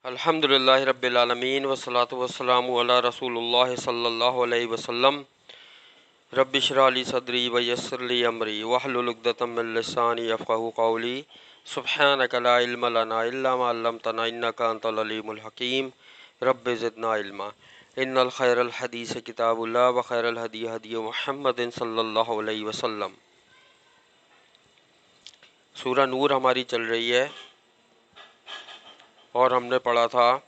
الحمدللہ رب العالمین والصلاة والسلام علی رسول اللہ صلی اللہ علیہ وسلم۔ رب اشرح لی صدری ویسر لی امری واحلل عقدۃ من لسانی یفقہوا قولی۔ سبحانک لا علم لنا الا ما علمتنا انک انت العلیم الحکیم۔ رب زدنا علما۔ ان الخیر الحدیث کتاب اللہ وخیر الہدی ہدی محمد صلی اللہ علیہ وسلم۔ سورہ نور ہماری چل رہی ہے اور ہم نے پڑھا تھا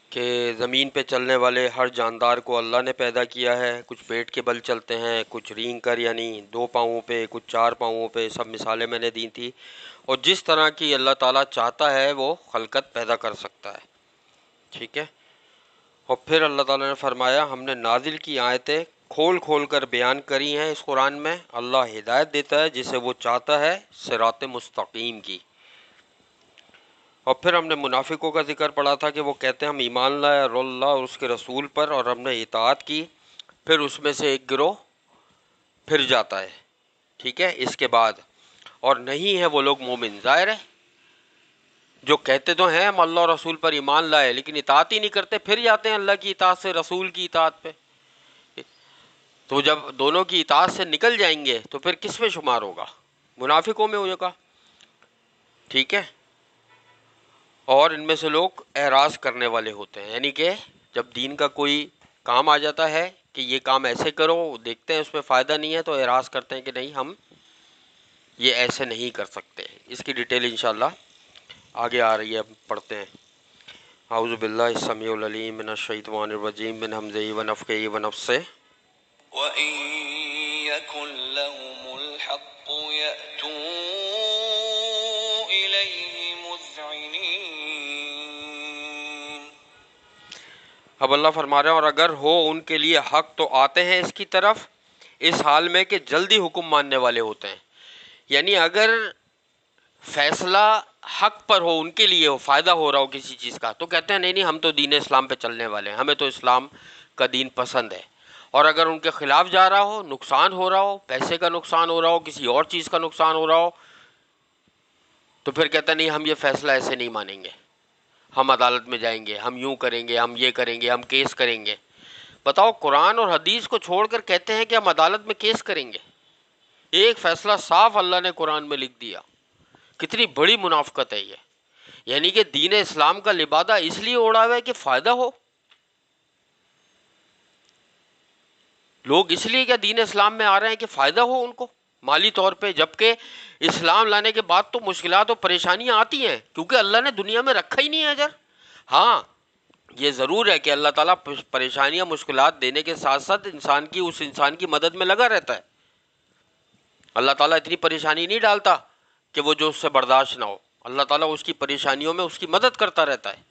کہ زمین پہ چلنے والے ہر جاندار کو اللہ نے پیدا کیا ہے۔ کچھ پیٹ کے بل چلتے ہیں، کچھ رینگ کر یعنی دو پاؤں پہ، کچھ چار پاؤں پہ، سب مثالیں میں نے دی تھی۔ اور جس طرح کی اللہ تعالیٰ چاہتا ہے وہ خلقت پیدا کر سکتا ہے، ٹھیک ہے۔ اور پھر اللہ تعالیٰ نے فرمایا ہم نے نازل کی آیتیں کھول کھول کر بیان کری ہیں اس قرآن میں۔ اللہ ہدایت دیتا ہے جسے وہ چاہتا ہے صراط مستقیم کی۔ اور پھر ہم نے منافقوں کا ذکر پڑھا تھا کہ وہ کہتے ہیں ہم ایمان لائے اللہ اور اس کے رسول پر، اور ہم نے اطاعت کی، پھر اس میں سے ایک گروہ پھر جاتا ہے، ٹھیک ہے۔ اس کے بعد اور نہیں ہے وہ لوگ مومن، ظاہر ہے جو کہتے تو ہیں ہم اللہ اور رسول پر ایمان لائے لیکن اطاعت ہی نہیں کرتے، پھر جاتے ہیں اللہ کی اطاعت سے رسول کی اطاعت پہ۔ تو جب دونوں کی اطاعت سے نکل جائیں گے تو پھر کس میں شمار ہوگا؟ منافقوں میں ہوگا، ٹھیک ہے۔ اور ان میں سے لوگ اعراض کرنے والے ہوتے ہیں، یعنی کہ جب دین کا کوئی کام آ جاتا ہے کہ یہ کام ایسے کرو، دیکھتے ہیں اس میں فائدہ نہیں ہے تو اعراض کرتے ہیں کہ نہیں ہم یہ ایسے نہیں کر سکتے۔ اس کی ڈیٹیل انشاءاللہ آگے آ رہی ہے، پڑھتے ہیں۔ اعوذ باللہ السمیع العلیم من الشیطان الرجیم من ہمزہ ونفخہ ونفثہ۔ وَإِن يَكُن لَّهُمُ الْحَقُّ يَأْتُوا إِلَيْهِ مُذْعِنِينَ۔ اب اللہ فرما رہے ہیں اور اگر ہو ان کے لیے حق تو آتے ہیں اس کی طرف، اس حال میں کہ جلدی حکم ماننے والے ہوتے ہیں۔ یعنی اگر فیصلہ حق پر ہو، ان کے لیے ہو، فائدہ ہو رہا ہو کسی چیز کا، تو کہتے ہیں نہیں نہیں ہم تو دین اسلام پہ چلنے والے ہیں، ہمیں تو اسلام کا دین پسند ہے۔ اور اگر ان کے خلاف جا رہا ہو، نقصان ہو رہا ہو، پیسے کا نقصان ہو رہا ہو، کسی اور چیز کا نقصان ہو رہا ہو، تو پھر کہتے ہیں نہیں ہم یہ فیصلہ ایسے نہیں مانیں گے، ہم عدالت میں جائیں گے، ہم یوں کریں گے، ہم یہ کریں گے، ہم کیس کریں گے۔ بتاؤ، قرآن اور حدیث کو چھوڑ کر کہتے ہیں کہ ہم عدالت میں کیس کریں گے۔ ایک فیصلہ صاف اللہ نے قرآن میں لکھ دیا۔ کتنی بڑی منافقت ہے یہ، یعنی کہ دین اسلام کا لبادہ اس لیے اوڑھا ہوا ہے کہ فائدہ ہو۔ لوگ اس لیے کیا دین اسلام میں آ رہے ہیں کہ فائدہ ہو ان کو مالی طور پہ، جبکہ اسلام لانے کے بعد تو مشکلات اور پریشانیاں آتی ہیں کیونکہ اللہ نے دنیا میں رکھا ہی نہیں ہے اجر۔ ہاں یہ ضرور ہے کہ اللہ تعالیٰ پریشانیاں مشکلات دینے کے ساتھ ساتھ اس انسان کی مدد میں لگا رہتا ہے۔ اللہ تعالیٰ اتنی پریشانی نہیں ڈالتا کہ وہ جو اس سے برداشت نہ ہو، اللہ تعالیٰ اس کی پریشانیوں میں اس کی مدد کرتا رہتا ہے۔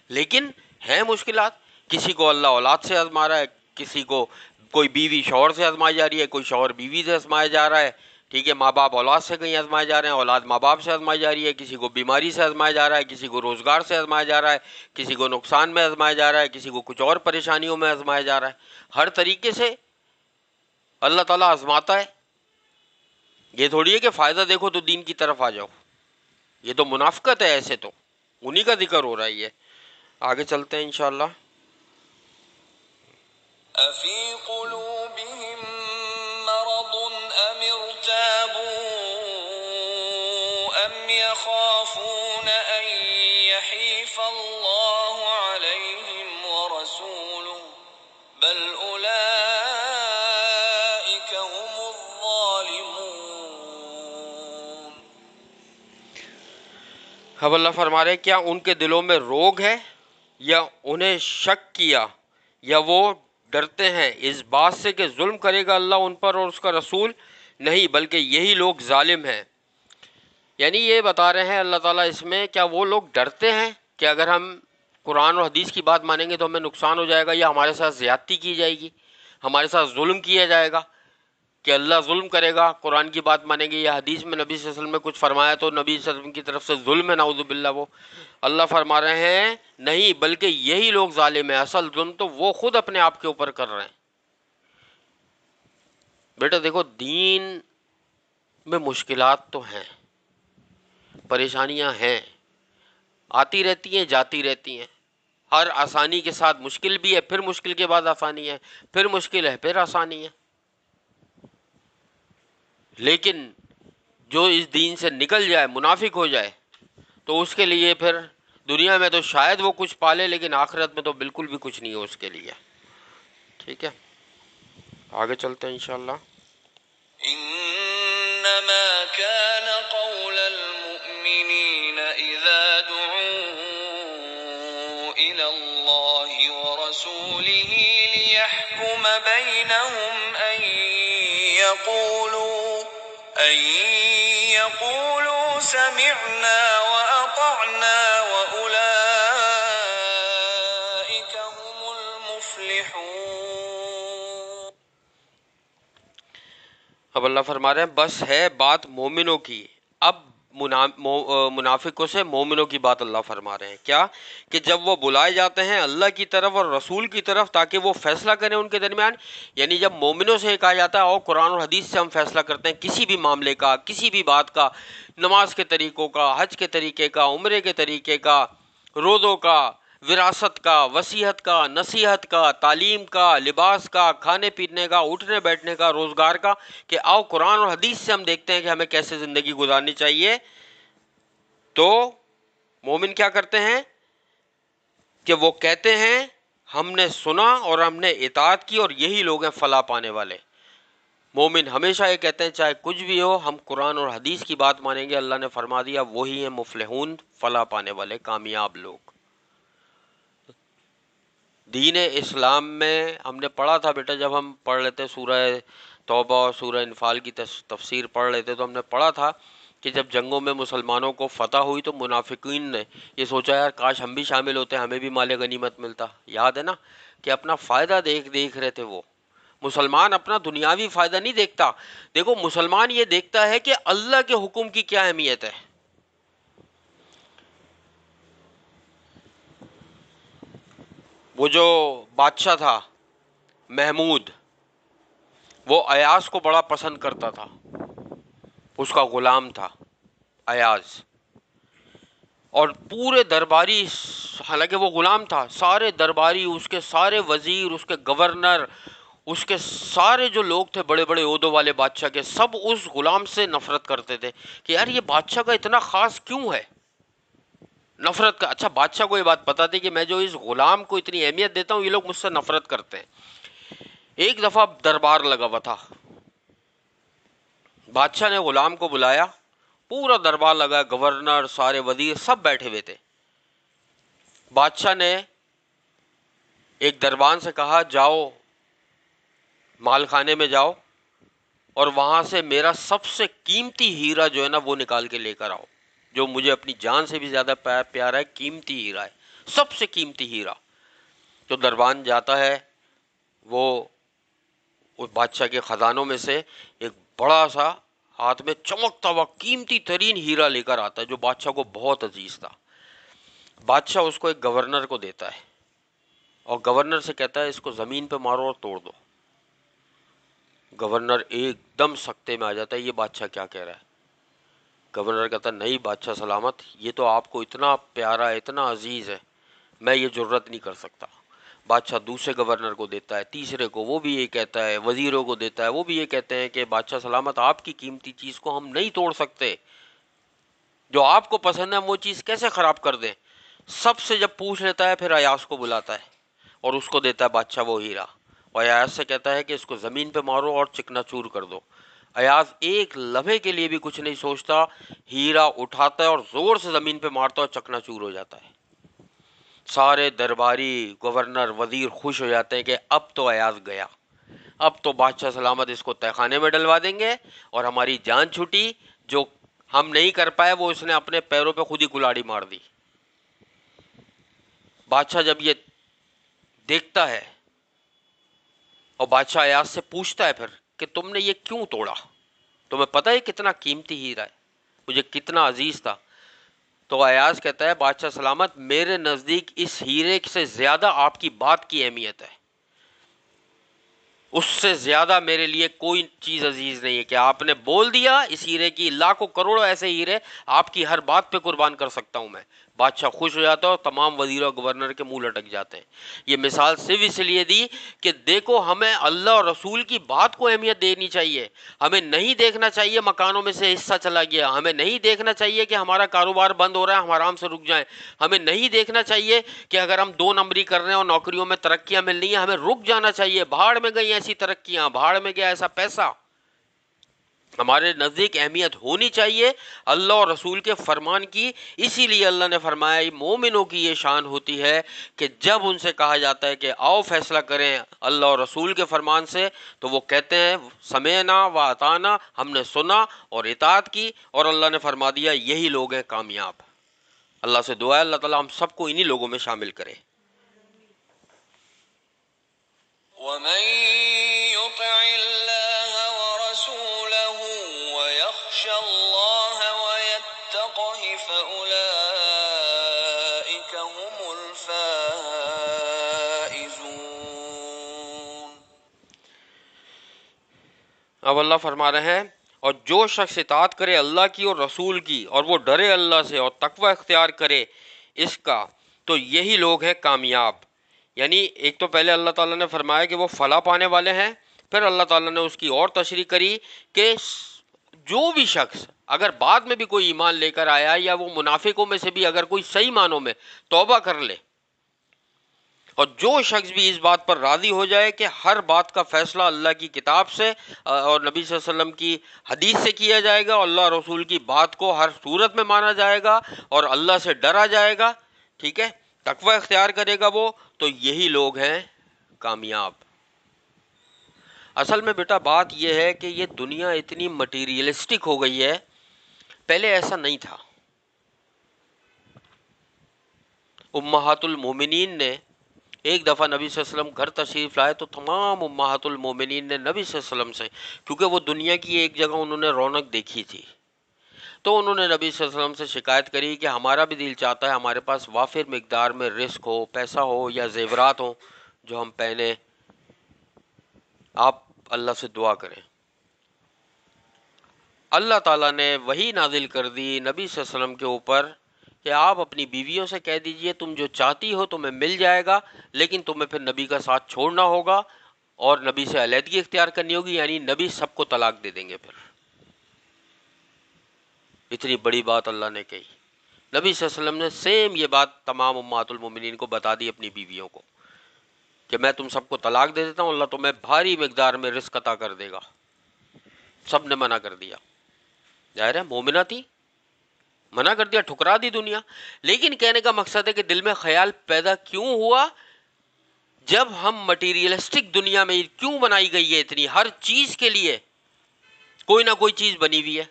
لیکن ہیں مشکلات، کسی کو اللہ اولاد سے آزما رہا ہے، کسی کو کوئی بیوی شوہر سے آزمائی جا رہی ہے، کوئی شوہر بیوی سے آزمایا جا رہا ہے، ٹھیک ہے۔ ماں باپ اولاد سے کہیں آزمائے جا رہے ہیں، اولاد ماں باپ سے آزمائی جا رہی ہے، کسی کو بیماری سے آزمایا جا رہا ہے، کسی کو روزگار سے آزمایا جا رہا ہے، کسی کو نقصان میں آزمایا جا رہا ہے، کسی کو کچھ اور پریشانیوں میں آزمایا جا رہا ہے۔ ہر طریقے سے اللہ تعالیٰ آزماتا ہے۔ یہ تھوڑی ہے کہ فائدہ دیکھو تو دین کی طرف آ جاؤ، یہ تو منافقت ہے، ایسے تو انہی کا ذکر ہو رہا ہے۔ یہ آگے چلتے ہیں انشاءاللہ۔ أَفِي قُلُوبِهِم مَّرَضٌ أَمِ ارْتَابُوا أَمْ يَخَافُونَ أَن يَحِيفَ اللَّهُ عَلَيْهِمْ وَرَسُولُهُ بَلْ أُولَٰئِكَ هُمُ الظَّالِمُونَ۔ اب اللہ فرما رہے کیا ان کے دلوں میں روگ ہے یا انہیں شک کیا یا وہ ڈرتے ہیں اس بات سے کہ ظلم کرے گا اللہ ان پر اور اس کا رسول؟ نہیں بلکہ یہی لوگ ظالم ہیں۔ یعنی یہ بتا رہے ہیں اللہ تعالیٰ اس میں، کیا وہ لوگ ڈرتے ہیں کہ اگر ہم قرآن اور حدیث کی بات مانیں گے تو ہمیں نقصان ہو جائے گا، یا ہمارے ساتھ زیادتی کی جائے گی، ہمارے ساتھ ظلم کیا جائے گا، کہ اللہ ظلم کرے گا قرآن کی بات مانیں گے، یا حدیث میں نبی صلی اللہ علیہ وسلم نے کچھ فرمایا تو نبی صلی اللہ علیہ وسلم کی طرف سے ظلم ہے، نعوذ باللہ وہ۔ اللہ فرما رہے ہیں نہیں بلکہ یہی لوگ ظالم ہیں، اصل ظلم تو وہ خود اپنے آپ کے اوپر کر رہے ہیں۔ بیٹا دیکھو، دین میں مشکلات تو ہیں، پریشانیاں ہیں، آتی رہتی ہیں جاتی رہتی ہیں، ہر آسانی کے ساتھ مشکل بھی ہے، پھر مشکل کے بعد آسانی ہے، پھر مشکل ہے پھر آسانی ہے، لیکن جو اس دین سے نکل جائے، منافق ہو جائے، تو اس کے لیے پھر دنیا میں تو شاید وہ کچھ پالے، لیکن آخرت میں تو بالکل بھی کچھ نہیں ہو اس کے لیے۔ ٹھیک ہے، آگے چلتے ہیں انشاءاللہ۔ إنما كان قول المؤمنين إذا دعوا إلى الله ورسوله ليحكم بينهم أن يقولوا سمعنا وأطعنا وأولئك هم المفلحون۔ اب اللہ فرما رہے ہیں بس ہے بات مومنوں کی، اب منافقوں سے مومنوں کی بات اللہ فرما رہے ہیں، کیا کہ جب وہ بلائے جاتے ہیں اللہ کی طرف اور رسول کی طرف تاکہ وہ فیصلہ کریں ان کے درمیان، یعنی جب مومنوں سے کہا جاتا ہے اور قرآن اور حدیث سے ہم فیصلہ کرتے ہیں کسی بھی معاملے کا، کسی بھی بات کا، نماز کے طریقوں کا، حج کے طریقے کا، عمرے کے طریقے کا، روزوں کا، وراثت کا، وصیت کا، نصیحت کا، تعلیم کا، لباس کا، کھانے پینے کا، اٹھنے بیٹھنے کا، روزگار کا، کہ آؤ قرآن اور حدیث سے ہم دیکھتے ہیں کہ ہمیں کیسے زندگی گزارنی چاہیے، تو مومن کیا کرتے ہیں کہ وہ کہتے ہیں ہم نے سنا اور ہم نے اطاعت کی اور یہی لوگ ہیں فلاح پانے والے۔ مومن ہمیشہ یہ کہتے ہیں چاہے کچھ بھی ہو ہم قرآن اور حدیث کی بات مانیں گے، اللہ نے فرما دیا وہی ہیں مفلحون، فلاح پانے والے، کامیاب لوگ۔ دین اسلام میں ہم نے پڑھا تھا بیٹا، جب ہم پڑھ لیتے سورہ توبہ اور سورہ انفال کی تفسیر پڑھ لیتے تو ہم نے پڑھا تھا کہ جب جنگوں میں مسلمانوں کو فتح ہوئی تو منافقین نے یہ سوچا یار کاش ہم بھی شامل ہوتے، ہمیں بھی مال غنیمت ملتا۔ یاد ہے نا کہ اپنا فائدہ دیکھ رہے تھے وہ۔ مسلمان اپنا دنیاوی فائدہ نہیں دیکھتا، دیکھو مسلمان یہ دیکھتا ہے کہ اللہ کے حکم کی کیا اہمیت ہے۔ وہ جو بادشاہ تھا محمود، وہ ایاز کو بڑا پسند کرتا تھا، اس کا غلام تھا ایاز، اور پورے درباری، حالانکہ وہ غلام تھا، سارے درباری، اس کے سارے وزیر، اس کے گورنر، اس کے سارے جو لوگ تھے بڑے بڑے عہدوں والے بادشاہ کے، سب اس غلام سے نفرت کرتے تھے کہ یار یہ بادشاہ کا اتنا خاص کیوں ہے، نفرت کا۔ اچھا بادشاہ کو یہ بات پتا تھی کہ میں جو اس غلام کو اتنی اہمیت دیتا ہوں یہ لوگ مجھ سے نفرت کرتے ہیں۔ ایک دفعہ دربار لگا ہوا تھا، بادشاہ نے غلام کو بلایا، پورا دربار لگا، گورنر، سارے وزیر سب بیٹھے ہوئے تھے۔ بادشاہ نے ایک دربان سے کہا جاؤ مال خانے میں جاؤ اور وہاں سے میرا سب سے قیمتی ہیرا جو ہے نا وہ نکال کے لے کر آؤ، جو مجھے اپنی جان سے بھی زیادہ پیارا ہے، قیمتی ہیرا ہے، سب سے قیمتی ہیرا۔ تو دربان جاتا ہے، وہ اس بادشاہ کے خزانوں میں سے ایک بڑا سا ہاتھ میں چمکتا ہوا قیمتی ترین ہیرا لے کر آتا ہے جو بادشاہ کو بہت عزیز تھا۔ بادشاہ اس کو ایک گورنر کو دیتا ہے اور گورنر سے کہتا ہے اس کو زمین پہ مارو اور توڑ دو۔ گورنر ایک دم سکتے میں آ جاتا ہے، یہ بادشاہ کیا کہہ رہا ہے؟ گورنر کہتا ہے نہیں بادشاہ سلامت، یہ تو آپ کو اتنا پیارا ہے، اتنا عزیز ہے، میں یہ جرت نہیں کر سکتا۔ بادشاہ دوسرے گورنر کو دیتا ہے، تیسرے کو، وہ بھی یہ کہتا ہے، وزیروں کو دیتا ہے، وہ بھی یہ کہتے ہیں کہ بادشاہ سلامت آپ کی قیمتی چیز کو ہم نہیں توڑ سکتے، جو آپ کو پسند ہے وہ چیز کیسے خراب کر دیں۔ سب سے جب پوچھ لیتا ہے پھر ایاز کو بلاتا ہے اور اس کو دیتا ہے بادشاہ وہ ہیرا، اور ایاز سے کہتا ہے کہ اس کو زمین پہ مارو اور چکنا چور کر دو۔ ایاز ایک لمحے کے لیے بھی کچھ نہیں سوچتا، ہیرا اٹھاتا ہے اور زور سے زمین پہ مارتا ہے اور چکنا چور ہو جاتا ہے۔ سارے درباری، گورنر، وزیر خوش ہو جاتے ہیں کہ اب تو ایاز گیا، اب تو بادشاہ سلامت اس کو تہہ خانے میں ڈلوا دیں گے اور ہماری جان چھٹی، جو ہم نہیں کر پائے وہ اس نے اپنے پیروں پہ خود ہی کلاڑی مار دی۔ بادشاہ جب یہ دیکھتا ہے اور بادشاہ ایاز سے پوچھتا ہے پھر کہ تم نے یہ کیوں توڑا، تمہیں پتہ ہے کتنا قیمتی ہیرا ہے، مجھے کتنا عزیز تھا؟ تو ایاز کہتا ہے بادشاہ سلامت میرے نزدیک اس ہیرے سے زیادہ آپ کی بات کی اہمیت ہے۔ اس سے زیادہ میرے لیے کوئی چیز عزیز نہیں ہے کہ آپ نے بول دیا اس ہیرے کی لاکھوں کروڑوں ایسے ہیرے آپ کی ہر بات پہ قربان کر سکتا ہوں میں. بادشاہ خوش ہو جاتا ہے اور تمام وزیر اور گورنر کے منہ لٹک جاتے ہیں. یہ مثال صرف اس لیے دی کہ دیکھو ہمیں اللہ اور رسول کی بات کو اہمیت دینی چاہیے. ہمیں نہیں دیکھنا چاہیے مکانوں میں سے حصہ چلا گیا، ہمیں نہیں دیکھنا چاہیے کہ ہمارا کاروبار بند ہو رہا ہے ہم آرام سے رک جائیں، ہمیں نہیں دیکھنا چاہیے کہ اگر ہم 2 نمبری کر رہے ہیں اور نوکریوں میں ترقیاں مل رہی ہیں ہمیں رک جانا چاہیے. بھاڑ میں گئی ایسی ترقیاں، بھاڑ میں گیا ایسا پیسہ. ہمارے نزدیک اہمیت ہونی چاہیے اللہ اور رسول کے فرمان کی. اسی لیے اللہ نے فرمایا مومنوں کی یہ شان ہوتی ہے کہ جب ان سے کہا جاتا ہے کہ آؤ فیصلہ کریں اللہ اور رسول کے فرمان سے تو وہ کہتے ہیں سمعنا و اطعنا، ہم نے سنا اور اطاعت کی. اور اللہ نے فرما دیا یہی لوگ ہیں کامیاب. اللہ سے دعا ہے اللہ تعالی ہم سب کو انہی لوگوں میں شامل کرے. ومن يطع الله ورسوله ويخشى الله ويتقه فأولئك هم الفائزون. اب اللہ فرما رہے ہیں اور جو شخص اطاعت کرے اللہ کی اور رسول کی اور وہ ڈرے اللہ سے اور تقوی اختیار کرے اس کا تو یہی لوگ ہیں کامیاب. یعنی ایک تو پہلے اللہ تعالیٰ نے فرمایا کہ وہ فلاح پانے والے ہیں، پھر اللہ تعالیٰ نے اس کی اور تشریح کری کہ جو بھی شخص اگر بعد میں بھی کوئی ایمان لے کر آیا یا وہ منافقوں میں سے بھی اگر کوئی صحیح معنوں میں توبہ کر لے اور جو شخص بھی اس بات پر راضی ہو جائے کہ ہر بات کا فیصلہ اللہ کی کتاب سے اور نبی صلی اللہ علیہ وسلم کی حدیث سے کیا جائے گا، اللہ رسول کی بات کو ہر صورت میں مانا جائے گا اور اللہ سے ڈرا جائے گا، ٹھیک ہے، تقوی اختیار کرے گا وہ، تو یہی لوگ ہیں کامیاب. اصل میں بیٹا بات یہ ہے کہ یہ دنیا اتنی مٹیریلسٹک ہو گئی ہے، پہلے ایسا نہیں تھا. امہات المومنین نے ایک دفعہ نبی صلی اللہ علیہ وسلم گھر تشریف لائے تو تمام امہات المومنین نے نبی صلی اللہ علیہ وسلم سے، کیونکہ وہ دنیا کی ایک جگہ انہوں نے رونق دیکھی تھی، تو انہوں نے نبی صلی اللہ علیہ وسلم سے شکایت کری کہ ہمارا بھی دل چاہتا ہے ہمارے پاس وافر مقدار میں رزق ہو، پیسہ ہو یا زیورات ہو جو ہم پہنے. آپ اللہ سے دعا کریں. اللہ تعالیٰ نے وحی نازل کر دی نبی صلی اللہ علیہ وسلم کے اوپر کہ آپ اپنی بیویوں سے کہہ دیجئے تم جو چاہتی ہو تمہیں مل جائے گا، لیکن تمہیں پھر نبی کا ساتھ چھوڑنا ہوگا اور نبی سے علیحدگی اختیار کرنی ہوگی، یعنی نبی سب کو طلاق دے دیں گے. پھر اتنی بڑی بات اللہ نے کہی. نبی صلی اللہ علیہ وسلم نے سیم یہ بات تمام امہات المومنین کو بتا دی اپنی بیویوں کو کہ میں تم سب کو طلاق دے دیتا ہوں، اللہ تمہیں بھاری مقدار میں رزق عطا کر دے گا. سب نے منع کر دیا، ظاہر ہے مومنہ تھی، منع کر دیا، ٹھکرا دی دنیا. لیکن کہنے کا مقصد ہے کہ دل میں خیال پیدا کیوں ہوا جب ہم مٹیریلسٹک دنیا میں کیوں بنائی گئی ہے اتنی، ہر چیز کے لیے کوئی نہ کوئی چیز بنی ہوئی ہے.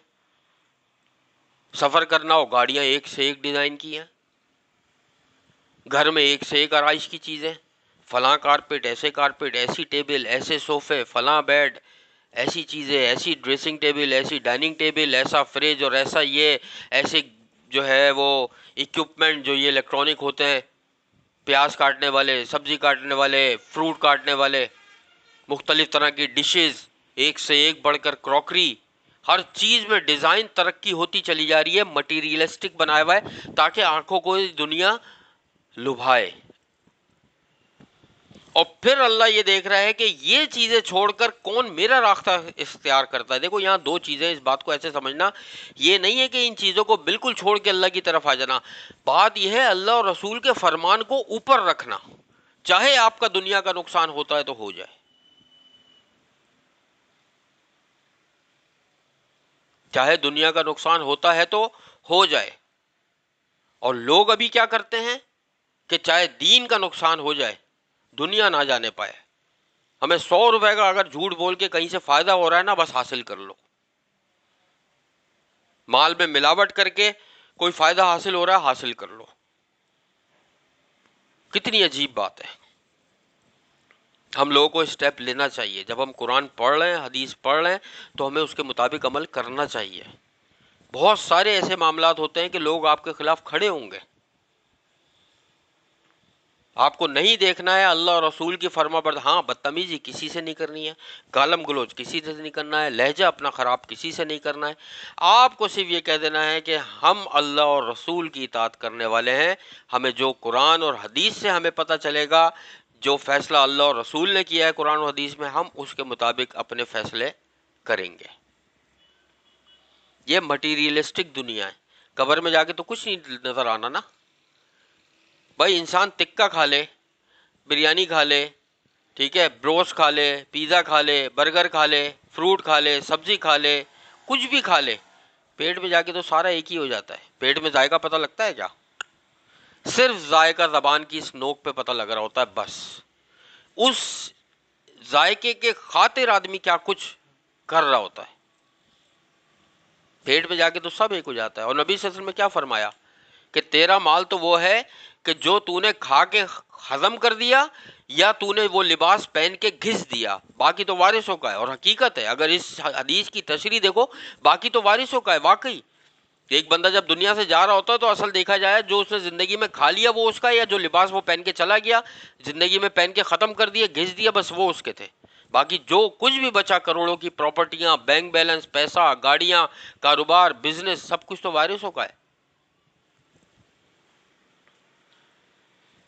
سفر کرنا ہو گاڑیاں ایک سے ایک ڈیزائن کی ہیں، گھر میں ایک سے ایک آرائش کی چیزیں، فلاں کارپیٹ، ایسی ٹیبل، ایسے صوفے، فلاں بیڈ، ایسی چیزیں، ایسی ڈریسنگ ٹیبل، ایسی ڈائننگ ٹیبل، ایسا فریج اور ایسا یہ، ایسے جو ہے وہ ایکوپمنٹ جو یہ الیکٹرانک ہوتے ہیں، پیاز کاٹنے والے، سبزی کاٹنے والے، فروٹ کاٹنے والے، مختلف طرح کی ڈشز، ایک سے ایک بڑھ کر کراکری، ہر چیز میں ڈیزائن ترقی ہوتی چلی جا رہی ہے، مٹیریلسٹک بنایا ہوا ہے تاکہ آنکھوں کو دنیا لبھائے. اور پھر اللہ یہ دیکھ رہا ہے کہ یہ چیزیں چھوڑ کر کون میرا راستہ اختیار کرتا ہے. دیکھو یہاں دو چیزیں، اس بات کو ایسے سمجھنا، یہ نہیں ہے کہ ان چیزوں کو بالکل چھوڑ کے اللہ کی طرف آ جانا. بات یہ ہے اللہ اور رسول کے فرمان کو اوپر رکھنا، چاہے آپ کا دنیا کا نقصان ہوتا ہے تو ہو جائے، چاہے دنیا کا نقصان ہوتا ہے تو ہو جائے. اور لوگ ابھی کیا کرتے ہیں کہ چاہے دین کا نقصان ہو جائے دنیا نہ جانے پائے، ہمیں 100 روپے کا اگر جھوٹ بول کے کہیں سے فائدہ ہو رہا ہے نا بس حاصل کر لو، مال میں ملاوٹ کر کے کوئی فائدہ حاصل ہو رہا ہے حاصل کر لو. کتنی عجیب بات ہے. ہم لوگوں کو اسٹیپ لینا چاہیے، جب ہم قرآن پڑھ رہے ہیں، حدیث پڑھ رہے ہیں تو ہمیں اس کے مطابق عمل کرنا چاہیے. بہت سارے ایسے معاملات ہوتے ہیں کہ لوگ آپ کے خلاف کھڑے ہوں گے، آپ کو نہیں دیکھنا ہے اللہ اور رسول کی فرما برداری. ہاں بدتمیزی کسی سے نہیں کرنی ہے، گالم گلوچ کسی سے نہیں کرنا ہے، لہجہ اپنا خراب کسی سے نہیں کرنا ہے. آپ کو صرف یہ کہہ دینا ہے کہ ہم اللہ اور رسول کی اطاعت کرنے والے ہیں. ہمیں جو قرآن اور حدیث سے ہمیں پتہ چلے گا، جو فیصلہ اللہ اور رسول نے کیا ہے قرآن و حدیث میں، ہم اس کے مطابق اپنے فیصلے کریں گے. یہ مٹیریلسٹک دنیا ہے. قبر میں جا کے تو کچھ نہیں نظر آنا نا بھائی. انسان تکہ کھا لے، بریانی کھا لے، ٹھیک ہے، بروسٹ کھا لے، پیزا کھا لے، برگر کھا لے، فروٹ کھا لے، سبزی کھا لے، کچھ بھی کھا لے، پیٹ میں جا کے تو سارا ایک ہی ہو جاتا ہے. پیٹ میں ذائقہ پتہ لگتا ہے کیا؟ صرف ذائقہ زبان کی اس نوک پہ پتہ لگ رہا ہوتا ہے بس. اس ذائقے کے خاطر آدمی کیا کچھ کر رہا ہوتا ہے. پیٹ میں جا کے تو سب ایک ہو جاتا ہے. اور نبی صلی اللہ علیہ وسلم نے کیا فرمایا کہ تیرا مال تو وہ ہے کہ جو تو نے کھا کے ہضم کر دیا یا تو نے وہ لباس پہن کے گھس دیا، باقی تو وارثوں کا ہے. اور حقیقت ہے، اگر اس حدیث کی تشریح دیکھو، باقی تو وارثوں کا ہے. واقعی ایک بندہ جب دنیا سے جا رہا ہوتا ہے تو اصل دیکھا جائے جو اس نے زندگی میں کھا لیا وہ اس کا، یا جو لباس وہ پہن کے چلا گیا زندگی میں پہن کے ختم کر دیا گھس دیا، بس وہ اس کے تھے. باقی جو کچھ بھی بچا، کروڑوں کی پراپرٹیاں، بینک بیلنس، پیسہ، گاڑیاں، کاروبار، بزنس، سب کچھ تو وارثوں کا ہے.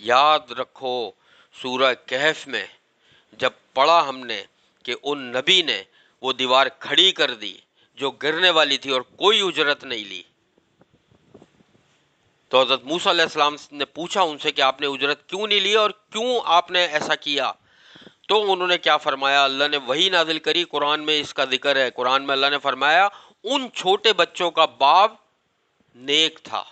یاد رکھو سورہ کہف میں جب پڑھا ہم نے کہ ان نبی نے وہ دیوار کھڑی کر دی جو گرنے والی تھی اور کوئی اجرت نہیں لی، تو حضرت موسیٰ علیہ السلام نے پوچھا ان سے کہ آپ نے اجرت کیوں نہیں لی اور کیوں آپ نے ایسا کیا؟ تو انہوں نے کیا فرمایا؟ اللہ نے وہی نازل کری، قرآن میں اس کا ذکر ہے. قرآن میں اللہ نے فرمایا ان چھوٹے بچوں کا باپ نیک تھا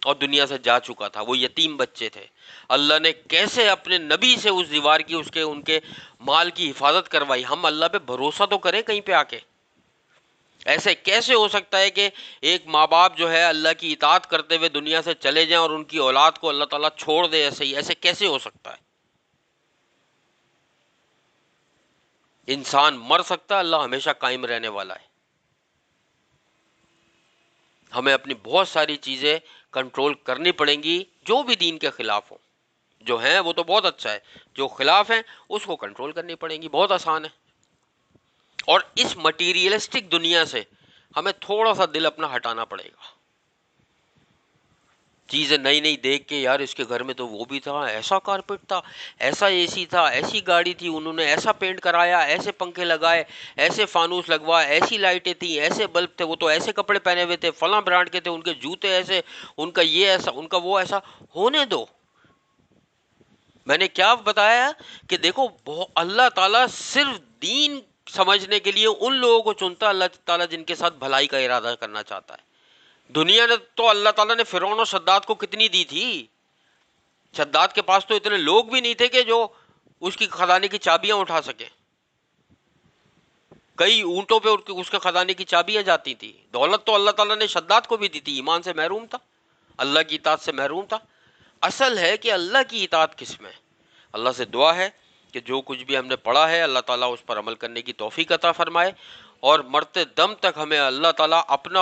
اور دنیا سے جا چکا تھا، وہ یتیم بچے تھے. اللہ نے کیسے اپنے نبی سے اس دیوار کی ان کے مال کی حفاظت کروائی. ہم اللہ پہ بھروسہ تو کریں کہیں پہ آ کے. ایسے کیسے ہو سکتا ہے کہ ایک ماں باپ جو ہے اللہ کی اطاعت کرتے ہوئے دنیا سے چلے جائیں اور ان کی اولاد کو اللہ تعالیٰ چھوڑ دے؟ ایسے کیسے ہو سکتا ہے؟ انسان مر سکتا ہے، اللہ ہمیشہ قائم رہنے والا ہے. ہمیں اپنی بہت ساری چیزیں کنٹرول کرنی پڑیں گی جو بھی دین کے خلاف ہوں. جو ہیں وہ تو بہت اچھا ہے، جو خلاف ہیں اس کو کنٹرول کرنی پڑیں گی. بہت آسان ہے. اور اس مٹیریلسٹک دنیا سے ہمیں تھوڑا سا دل اپنا ہٹانا پڑے گا. چیزیں نئی نئی دیکھ کے، یار اس کے گھر میں تو وہ بھی تھا، ایسا کارپیٹ تھا، ایسا اے سی تھا، ایسی گاڑی تھی، انہوں نے ایسا پینٹ کرایا، ایسے پنکھے لگائے، ایسے فانوس لگوائے، ایسی لائٹیں تھیں، ایسے بلب تھے، وہ تو ایسے کپڑے پہنے ہوئے تھے، فلاں برانڈ کے تھے، ان کے جوتے ایسے، ان کا یہ ایسا، ان کا وہ ایسا. ہونے دو. میں نے کیا بتایا کہ دیکھو اللہ تعالیٰ صرف دین سمجھنے کے لیے ان لوگوں کو چنتا ہے اللہ تعالیٰ جن کے ساتھ بھلائی کا ارادہ کرنا چاہتا ہے. دنیا نے تو اللہ تعالیٰ نے فرعون اور شداد کو کتنی دی تھی. شداد کے پاس تو اتنے لوگ بھی نہیں تھے کہ جو اس کی خزانے کی چابیاں اٹھا سکے. کئی اونٹوں پہ اس کے خزانے کی چابیاں جاتی تھی. دولت تو اللہ تعالیٰ نے شداد کو بھی دی تھی، ایمان سے محروم تھا، اللہ کی اطاعت سے محروم تھا. اصل ہے کہ اللہ کی اطاعت کس میں. اللہ سے دعا ہے کہ جو کچھ بھی ہم نے پڑھا ہے اللہ تعالیٰ اس پر عمل کرنے کی توفیق عطا فرمائے، اور مرتے دم تک ہمیں اللہ تعالیٰ اپنا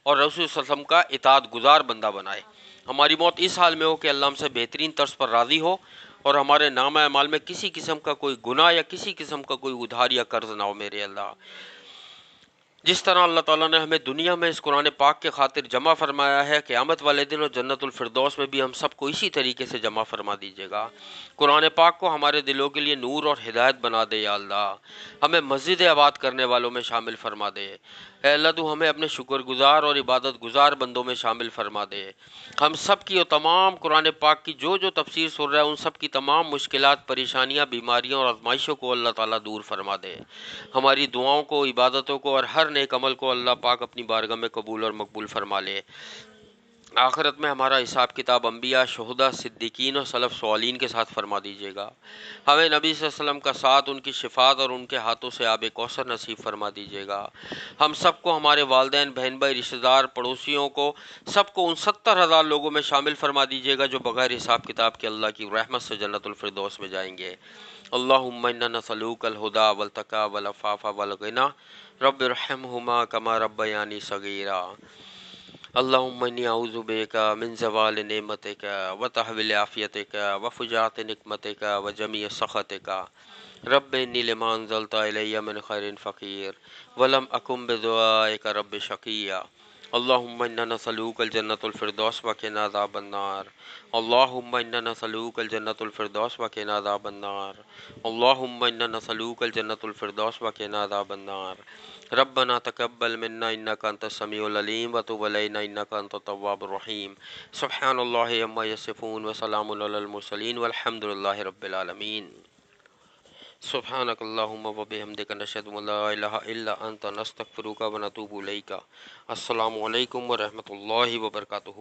اور رسول صلی اللہ علیہ وسلم کا اطاعت گزار بندہ بنائے. ہماری موت اس حال میں ہو کہ اللہ ہم سے بہترین طرز پر راضی ہو، اور ہمارے نامہ اعمال میں کسی قسم کا کوئی گناہ یا کسی قسم کا کوئی ادھار یا قرض نہ ہو. میرے اللہ، جس طرح اللہ تعالیٰ نے ہمیں دنیا میں اس قرآن پاک کے خاطر جمع فرمایا ہے، قیامت والے دن اور جنت الفردوس میں بھی ہم سب کو اسی طریقے سے جمع فرما دیجیے گا. قرآن پاک کو ہمارے دلوں کے لیے نور اور ہدایت بنا دے. یا اللہ ہمیں مسجد آباد کرنے والوں میں شامل فرما دے. اے اللہ تو ہمیں اپنے شکر گزار اور عبادت گزار بندوں میں شامل فرما دے. ہم سب کی اور تمام قرآن پاک کی جو تفسیر سن رہا ہے ان سب کی تمام مشکلات، پریشانیاں، بیماریاں اور آزمائشوں کو اللہ تعالیٰ دور فرما دے. ہماری دعاؤں کو، عبادتوں کو اور ہر نیک عمل کو اللہ پاک اپنی بارگاہ میں قبول اور مقبول فرما لے. آخرت میں ہمارا حساب کتاب انبیاء، شہداء، صدیقین اور سلف صالحین کے ساتھ فرما دیجیے گا. ہمیں نبی صلی اللہ علیہ وسلم کا ساتھ، ان کی شفاعت اور ان کے ہاتھوں سے آب کوثر نصیب فرما دیجیے گا. ہم سب کو، ہمارے والدین، بہن بھائی، رشتہ دار، پڑوسیوں کو، سب کو ان 70,000 لوگوں میں شامل فرما دیجیے گا جو بغیر حساب کتاب کے اللہ کی رحمت سے جنت الفردوس میں جائیں گے. اللہم انا نسألوک الہدی والتقی والعفاف والغنی رب ارحمہما کما ربیانی صغیرا. اللهم إني أعوذ بك من زوال نعمتك وتحويل عافيتك وفجاءة نقمتك وجميع سخطك. رب إني لما أنزلت إلي من خير فقير ولم أكن بدعائك رب شقيا. اللهم إنا نسألك الجنة الفردوس وقنا عذاب النار. اللهم إنا نسألك الجنة الفردوس وقنا عذاب النار. اللهم إنا نسألك الجنة الفردوس وقنا عذاب النار. ربنا تقبل منا إنك أنت السميع العليم وتب علينا إنك أنت التواب الرحيم. سبحان الله عما يصفون وسلام على المرسلين والحمد لله رب العالمين. سبحانك اللهم وبحمدك نشهد أن لا إله إلا أنت نستغفرك ونتوب إليك. السلام علیکم ورحمۃ اللہ وبرکاتہ.